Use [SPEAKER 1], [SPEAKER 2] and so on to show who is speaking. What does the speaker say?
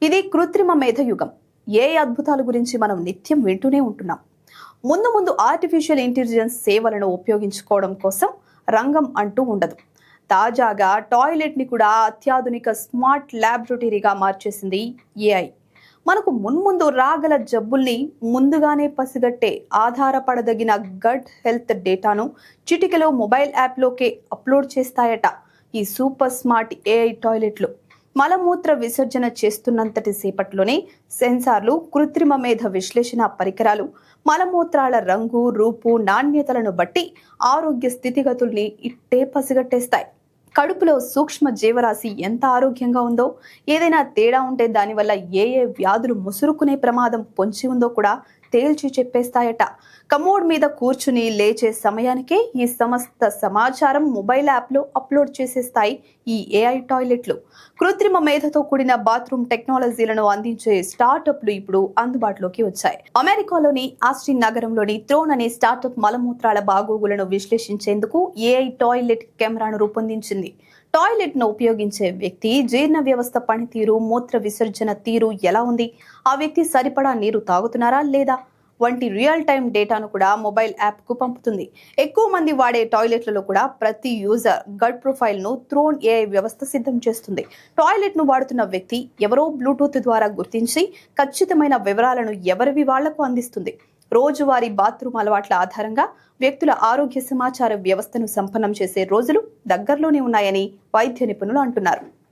[SPEAKER 1] ఇది కృత్రిమ మేధయుగం. ఏ అద్భుతాల గురించి మనం నిత్యం వింటూనే ఉంటున్నాం. ముందు ముందు ఆర్టిఫిషియల్ ఇంటెలిజెన్స్ సేవలను ఉపయోగించుకోవడం కోసం రంగం అంటూ ఉండదు. తాజాగా టాయిలెట్ ని కూడా అత్యాధునిక స్మార్ట్ ల్యాబొరేటరీగా మార్చేసింది ఏఐ. మనకు మున్ముందు రాగల జబ్బుల్ని ముందుగానే పసిగట్టే ఆధారపడదగిన గట్ హెల్త్ డేటాను చిటికెలో మొబైల్ యాప్లోకే అప్లోడ్ చేస్తాయట ఈ సూపర్ స్మార్ట్ ఏఐ టాయిలెట్లు. మలమూత్ర విసర్జన చేస్తున్నంతటి సేపట్లోనే సెన్సార్లు, కృత్రిమ మేధ విశ్లేషణ పరికరాలు మలమూత్రాల రంగు, రూపు, నాణ్యతలను బట్టి ఆరోగ్య స్థితిగతుల్ని ఇట్టే పసిగట్టేస్తాయి. కడుపులో సూక్ష్మ జీవరాశి ఎంత ఆరోగ్యంగా ఉందో, ఏదైనా తేడా ఉంటే దానివల్ల ఏ వ్యాధులు ముసురుకునే ప్రమాదం పొంచి ఉందో కూడా తేల్చి చెప్పేస్తాయట. కమోడ్ మీద కూర్చుని లేచే సమయానికే ఈ సమస్త సమాచారం మొబైల్ యాప్లో అప్లోడ్ చేసేస్తాయి ఈ ఏఐ టాయిలెట్లు. కృత్రిమ మేధతో కూడిన బాత్రూమ్ టెక్నాలజీలను అందించే స్టార్టప్లు ఇప్పుడు అందుబాటులోకి వచ్చాయి. అమెరికాలోని ఆస్టిన్ నగరంలోని థ్రోన్ అనే స్టార్టప్ మలమూత్రాల బాగోగులను విశ్లేషించేందుకు ఏఐ టాయిలెట్ కెమెరాను రూపొందించింది. టాయిలెట్ ను ఉపయోగించే వ్యక్తి జీర్ణ వ్యవస్థ పనితీరు, మూత్ర విసర్జన తీరు ఎలా ఉంది, ఆ వ్యక్తి సరిపడా నీరు తాగుతున్నారా లేదా వంటి రియల్ టైం డేటాను కూడా మొబైల్ యాప్ కు పంపుతుంది. ఎక్కువ మంది వాడే టాయిలెట్లలో కూడా ప్రతి యూజర్ గట్ ప్రొఫైల్ ను థ్రోన్ ఏఐ వ్యవస్థ సిద్ధం చేస్తుంది. టాయిలెట్ ను వాడుతున్న వ్యక్తి ఎవరో బ్లూటూత్ ద్వారా గుర్తించి ఖచ్చితమైన వివరాలను ఎవరివి వాళ్లకు అందిస్తుంది. రోజువారీ బాత్రూమ్ అలవాట్ల ఆధారంగా వ్యక్తుల ఆరోగ్య సమాచార వ్యవస్థను సంపన్నం చేసే రోజులు దగ్గరలోనే ఉన్నాయని వైద్య నిపుణులు అంటున్నారు.